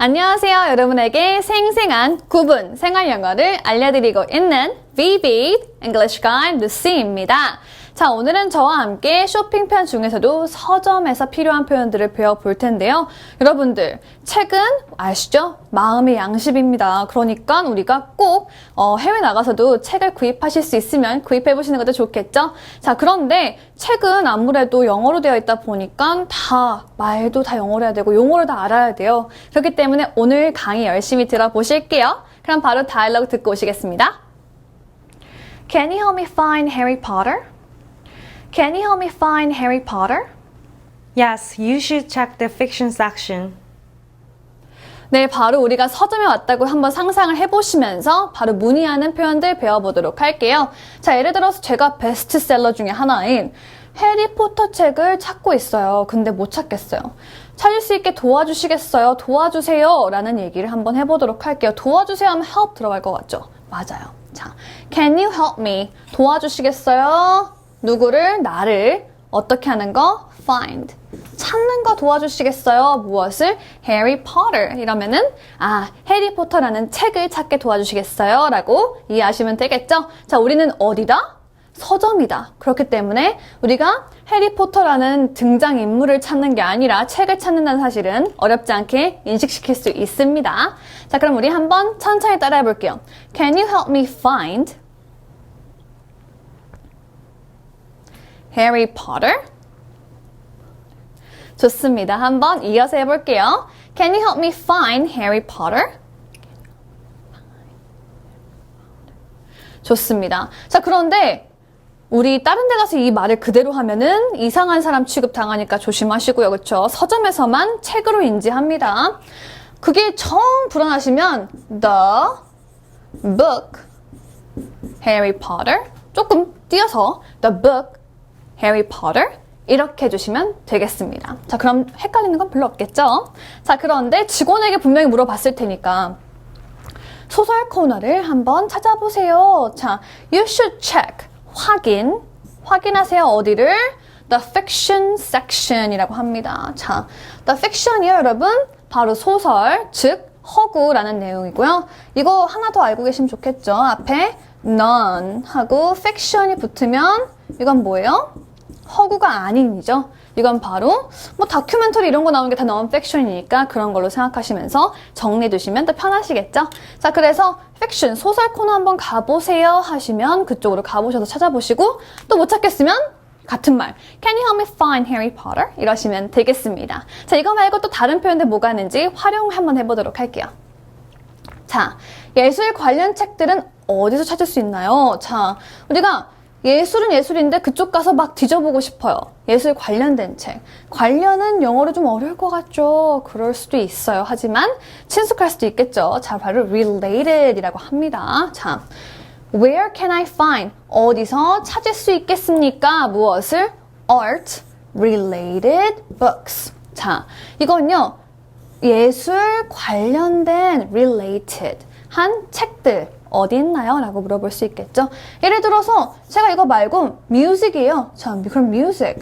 안녕하세요. 여러분에게 생생한 구분 생활 영어를 알려드리고 있는 VB English Guide Lucy입니다. 자, 오늘은 저와 함께 쇼핑편 중에서도 서점에서 필요한 표현들을 배워볼 텐데요. 여러분들, 책은 아시죠? 마음의 양식입니다. 그러니까 우리가 꼭 해외 나가서도 책을 구입하실 수 있으면 구입해보시는 것도 좋겠죠? 자, 그런데 책은 아무래도 영어로 되어 있다 보니까 말도 다 영어로 해야 되고 용어를 다 알아야 돼요. 그렇기 때문에 오늘 강의 열심히 들어보실게요. 그럼 바로 다이얼로그 듣고 오시겠습니다. Can you help me find Harry Potter? Can you help me find Harry Potter? Yes, you should check the fiction section. 네, 바로 우리가 서점에 왔다고 한번 상상을 해보시면서 바로 문의하는 표현들 배워보도록 할게요. 자, 예를 들어서 제가 베스트셀러 중에 하나인 해리포터 책을 찾고 있어요. 근데 못 찾겠어요. 찾을 수 있게 도와주시겠어요? 도와주세요. 라는 얘기를 한번 해보도록 할게요. 도와주세요 하면 help 들어갈 것 같죠? 맞아요. 자, can you help me? 도와주시겠어요? 누구를? 나를. 어떻게 하는 거? find. 찾는 거 도와주시겠어요? 무엇을? Harry Potter. 이러면은 해리포터라는 책을 찾게 도와주시겠어요? 라고 이해하시면 되겠죠? 자, 우리는 어디다? 서점이다. 그렇기 때문에 우리가 해리포터라는 등장인물을 찾는 게 아니라 책을 찾는다는 사실은 어렵지 않게 인식시킬 수 있습니다. 자, 그럼 우리 한번 천천히 따라해 볼게요. Can you help me find Harry Potter? 좋습니다. 한번 이어서 해볼게요. Can you help me find Harry Potter? 좋습니다. 자, 그런데 우리 다른 데 가서 이 말을 그대로 하면은 이상한 사람 취급 당하니까 조심하시고요. 그렇죠? 서점에서만 책으로 인지합니다. 그게 정 불안하시면 the book Harry Potter 조금 띄어서 the book Harry Potter 이렇게 해주시면 되겠습니다. 자, 그럼 헷갈리는 건 별로 없겠죠? 자, 그런데 직원에게 분명히 물어봤을 테니까 소설 코너를 한번 찾아보세요. 자, you should check. 확인하세요. 어디를? The fiction section이라고 합니다. 자, the fiction이요, 여러분. 바로 소설, 즉 허구라는 내용이고요. 이거 하나 더 알고 계시면 좋겠죠? 앞에 none 하고 fiction이 붙으면 이건 뭐예요? 허구가 아닌이죠. 이건 바로 다큐멘터리 이런 거 나오는 게 다 non-fiction이니까 그런 걸로 생각하시면서 정리해 두시면 더 편하시겠죠? 자, 그래서 fiction, 소설 코너 한번 가보세요 하시면 그쪽으로 가보셔서 찾아보시고 또 못 찾겠으면 같은 말 Can you help me find Harry Potter? 이러시면 되겠습니다. 자, 이거 말고 또 다른 표현들 뭐가 있는지 활용 한번 해보도록 할게요. 자, 예술 관련 책들은 어디서 찾을 수 있나요? 자, 우리가 예술은 예술인데 그쪽 가서 막 뒤져보고 싶어요. 예술 관련된 책. 관련은 영어로 좀 어려울 것 같죠? 그럴 수도 있어요. 하지만 친숙할 수도 있겠죠. 자, 바로 related이라고 합니다. 자, where can I find? 어디서 찾을 수 있겠습니까? 무엇을? art related books. 자, 이건요. 예술 관련된 related 한 책들. 어디 있나요? 라고 물어볼 수 있겠죠. 예를 들어서 제가 이거 말고 music이에요. 자, 그럼 music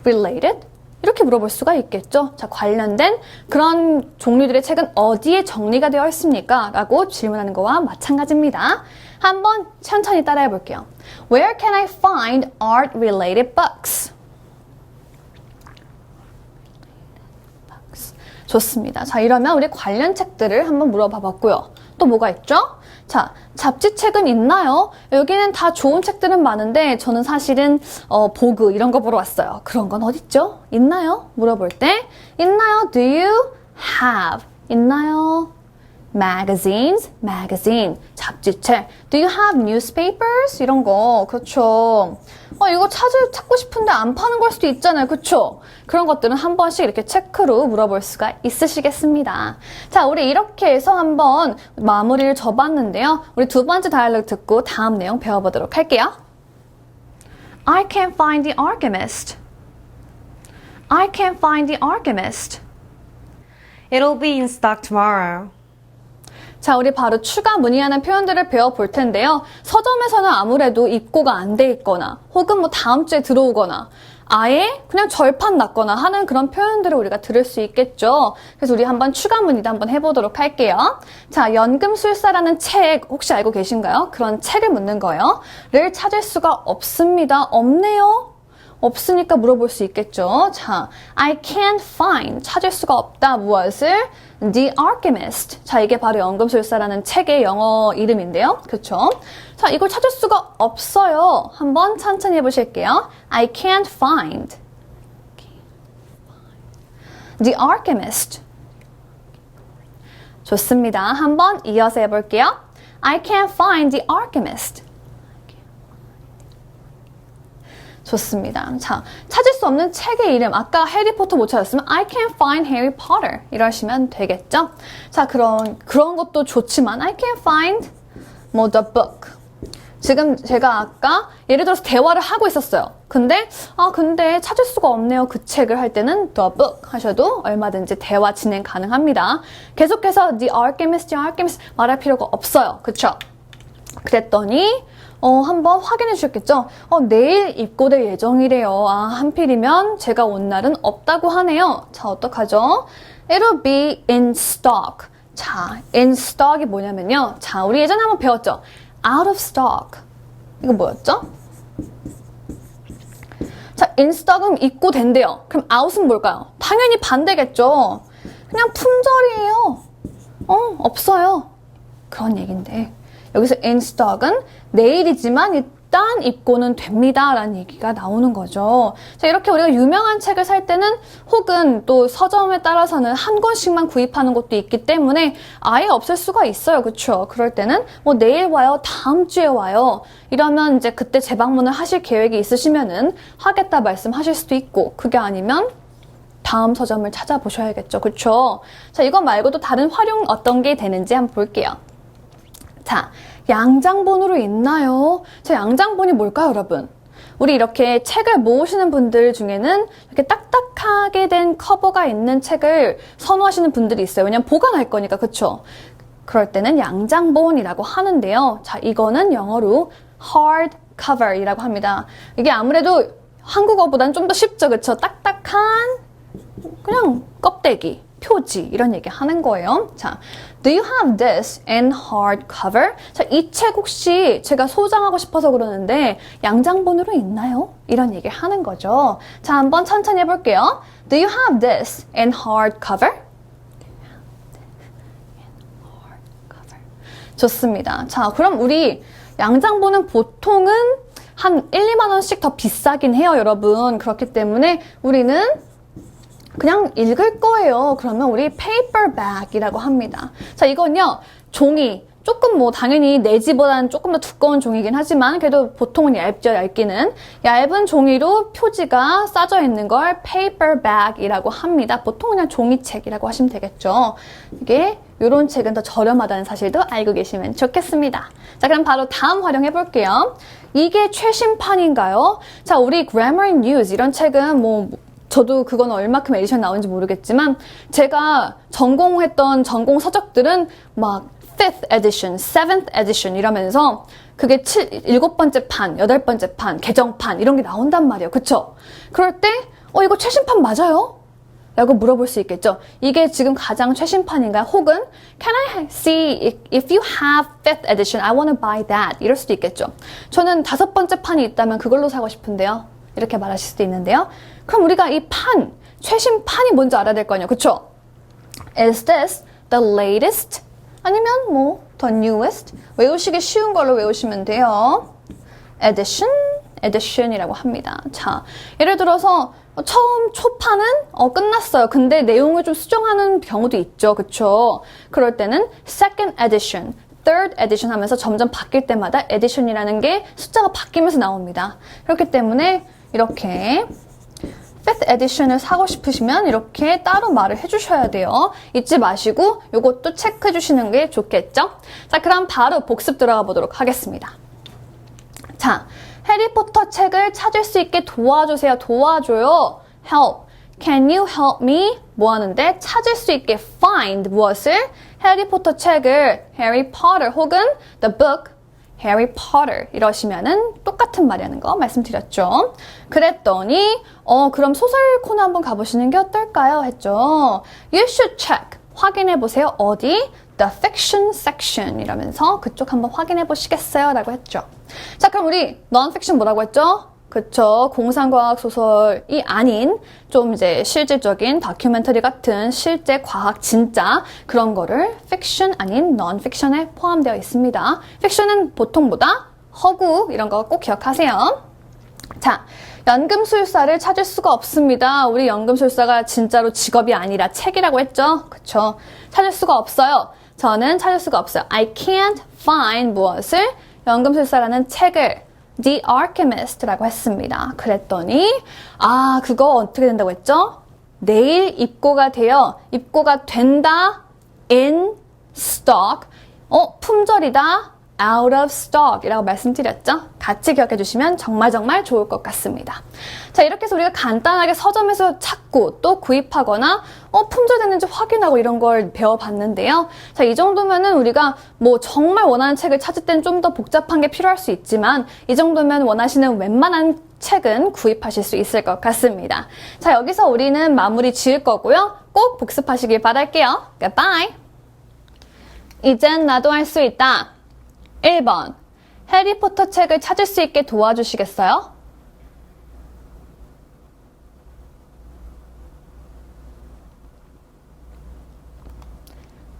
related? 이렇게 물어볼 수가 있겠죠. 자, 관련된 그런 종류들의 책은 어디에 정리가 되어 있습니까? 라고 질문하는 거와 마찬가지입니다. 한번 천천히 따라해 볼게요. Where can I find art related books? 좋습니다. 자, 이러면 우리 관련 책들을 한번 물어봐 봤고요. 또 뭐가 있죠? 자, 잡지책은 있나요? 여기는 다 좋은 책들은 많은데 저는 사실은 보그 이런 거 보러 왔어요. 그런 건 어딨죠? 있나요? 물어볼 때 있나요? Do you have? 있나요? Magazines, magazine, 잡지책. Do you have newspapers? 이런 거, 그렇죠. 이거 찾고 싶은데 안 파는 걸 수도 있잖아요, 그렇죠? 그런 것들은 한 번씩 이렇게 체크로 물어볼 수가 있으시겠습니다. 자, 우리 이렇게 해서 한번 마무리를 접었는데요. 우리 두 번째 다이얼로그 듣고 다음 내용 배워보도록 할게요. I can't find the alchemist. I can't find the alchemist. It'll be in stock tomorrow. 자, 우리 바로 추가 문의하는 표현들을 배워볼 텐데요. 서점에서는 아무래도 입고가 안 돼 있거나 혹은 다음 주에 들어오거나 아예 그냥 절판 났거나 하는 그런 표현들을 우리가 들을 수 있겠죠. 그래서 우리 한번 추가 문의도 한번 해보도록 할게요. 자, 연금술사라는 책 혹시 알고 계신가요? 그런 책을 묻는 거예요. 를 찾을 수가 없습니다. 없네요. 없으니까 물어볼 수 있겠죠. 자, I can't find, 찾을 수가 없다. 무엇을? The Alchemist. 자, 이게 바로 연금술사라는 책의 영어 이름인데요. 그렇죠? 자, 이걸 찾을 수가 없어요. 한번 천천히 해보실게요. I can't find The Alchemist. 좋습니다. 한번 이어서 해볼게요. I can't find The Alchemist. 좋습니다. 자, 찾을 수 없는 책의 이름. 아까 해리포터 못 찾았으면 I can't find Harry Potter 이러시면 되겠죠? 자, 그런 것도 좋지만 I can't find the book. 지금 제가 아까 예를 들어서 대화를 하고 있었어요. 근데 찾을 수가 없네요. 그 책을 할 때는 the book 하셔도 얼마든지 대화 진행 가능합니다. 계속해서 the Alchemist 말할 필요가 없어요. 그쵸? 그랬더니 한번 확인해 주셨겠죠? 내일 입고될 예정이래요. 한필이면 제가 온 날은 없다고 하네요. 자, 어떡하죠? It'll be in stock. 자, in stock이 뭐냐면요. 자, 우리 예전에 한번 배웠죠? Out of stock. 이거 뭐였죠? 자, in stock은 입고된대요. 그럼 out은 뭘까요? 당연히 반대겠죠? 그냥 품절이에요. 없어요. 그런 얘기인데. 여기서 in stock은 내일이지만 일단 입고는 됩니다 라는 얘기가 나오는 거죠. 자, 이렇게 우리가 유명한 책을 살 때는 혹은 또 서점에 따라서는 한 권씩만 구입하는 것도 있기 때문에 아예 없을 수가 있어요. 그렇죠? 그럴 때는 내일 와요, 다음 주에 와요 이러면 이제 그때 재방문을 하실 계획이 있으시면은 하겠다 말씀하실 수도 있고, 그게 아니면 다음 서점을 찾아보셔야겠죠. 그렇죠? 자, 이거 말고도 다른 활용 어떤 게 되는지 한번 볼게요. 자, 양장본으로 있나요? 자, 양장본이 뭘까요, 여러분? 우리 이렇게 책을 모으시는 분들 중에는 이렇게 딱딱하게 된 커버가 있는 책을 선호하시는 분들이 있어요. 왜냐면 보관할 거니까, 그쵸? 그럴 때는 양장본이라고 하는데요. 자, 이거는 영어로 hard cover이라고 합니다. 이게 아무래도 한국어보다는 좀 더 쉽죠, 그쵸? 딱딱한 그냥 껍데기, 표지 이런 얘기 하는 거예요. 자, do you have this in hardcover? 자, 이 책 혹시 제가 소장하고 싶어서 그러는데 양장본으로 있나요? 이런 얘기 하는 거죠. 자, 한번 천천히 해볼게요. Do you have this in hardcover? 좋습니다. 자, 그럼 우리 양장본은 보통은 한 1, 2만 원씩 더 비싸긴 해요, 여러분. 그렇기 때문에 우리는 그냥 읽을 거예요. 그러면 우리 paperback이라고 합니다. 자, 이건요, 종이. 조금 당연히 내지보다는 조금 더 두꺼운 종이긴 하지만 그래도 보통은 얇죠, 얇기는. 얇은 종이로 표지가 싸져 있는 걸 paperback이라고 합니다. 보통 그냥 종이책이라고 하시면 되겠죠. 이게 요런 책은 더 저렴하다는 사실도 알고 계시면 좋겠습니다. 자, 그럼 바로 다음 활용해 볼게요. 이게 최신판인가요? 자, 우리 Grammar and News 이런 책은 저도 그건 얼마큼 에디션 나오는지 모르겠지만 제가 전공했던 전공 서적들은 막 5th edition, 7th edition 이러면서 그게 7번째 판, 8번째 판, 개정판 이런 게 나온단 말이에요. 그쵸? 그럴 때 이거 최신판 맞아요? 라고 물어볼 수 있겠죠. 이게 지금 가장 최신판인가요? 혹은 Can I see if you have 5th edition, I want to buy that 이럴 수도 있겠죠. 저는 5번째 판이 있다면 그걸로 사고 싶은데요. 이렇게 말하실 수도 있는데요. 그럼 우리가 이 판, 최신판이 뭔지 알아야 될 거 아니에요. 그쵸? Is this the latest? 아니면 the newest? 외우시기 쉬운 걸로 외우시면 돼요. edition이라고 합니다. 자, 예를 들어서 처음 초판은 끝났어요. 근데 내용을 좀 수정하는 경우도 있죠. 그쵸? 그럴 때는 second edition, third edition 하면서 점점 바뀔 때마다 edition이라는 게 숫자가 바뀌면서 나옵니다. 그렇기 때문에 이렇게 5th edition을 사고 싶으시면 이렇게 따로 말을 해주셔야 돼요. 잊지 마시고 이것도 체크해 주시는 게 좋겠죠? 자, 그럼 바로 복습 들어가 보도록 하겠습니다. 자, 해리포터 책을 찾을 수 있게 도와주세요. 도와줘요. help. Can you help me? 뭐 하는데? 찾을 수 있게 find 무엇을? 해리포터 책을 Harry Potter 혹은 the book Harry Potter 이러시면은 똑같은 말이라는 거 말씀드렸죠. 그랬더니 그럼 소설 코너 한번 가보시는 게 어떨까요? 했죠. You should check. 확인해 보세요. 어디? The fiction section 이러면서 그쪽 한번 확인해 보시겠어요? 라고 했죠. 자, 그럼 우리 non-fiction 뭐라고 했죠? 그쵸. 공상과학 소설이 아닌 좀 이제 실질적인 다큐멘터리 같은 실제 과학 진짜 그런 거를 fiction 아닌 non-fiction에 포함되어 있습니다. fiction은 보통 뭐다? 허구 이런 거 꼭 기억하세요. 자, 연금술사를 찾을 수가 없습니다. 우리 연금술사가 진짜로 직업이 아니라 책이라고 했죠? 그쵸. 찾을 수가 없어요. 저는 찾을 수가 없어요. I can't find 무엇을? 연금술사라는 책을 The Alchemist라고 했습니다. 그랬더니 그거 어떻게 된다고 했죠? 내일 입고가 된다 in stock 품절이다 out of stock 이라고 말씀드렸죠? 같이 기억해 주시면 정말 좋을 것 같습니다. 자, 이렇게 해서 우리가 간단하게 서점에서 찾고 또 구입하거나 품절됐는지 확인하고 이런 걸 배워봤는데요. 자, 이 정도면은 우리가 뭐 정말 원하는 책을 찾을 땐 좀 더 복잡한 게 필요할 수 있지만 이 정도면 원하시는 웬만한 책은 구입하실 수 있을 것 같습니다. 자, 여기서 우리는 마무리 지을 거고요. 꼭 복습하시길 바랄게요. Goodbye! 이젠 나도 할 수 있다. 1번, 해리포터 책을 찾을 수 있게 도와주시겠어요?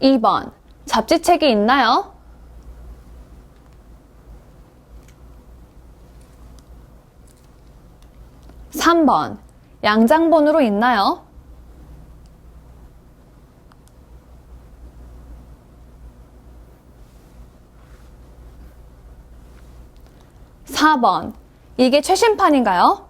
2번, 잡지책이 있나요? 3번, 양장본으로 있나요? 4번, 이게 최신판인가요?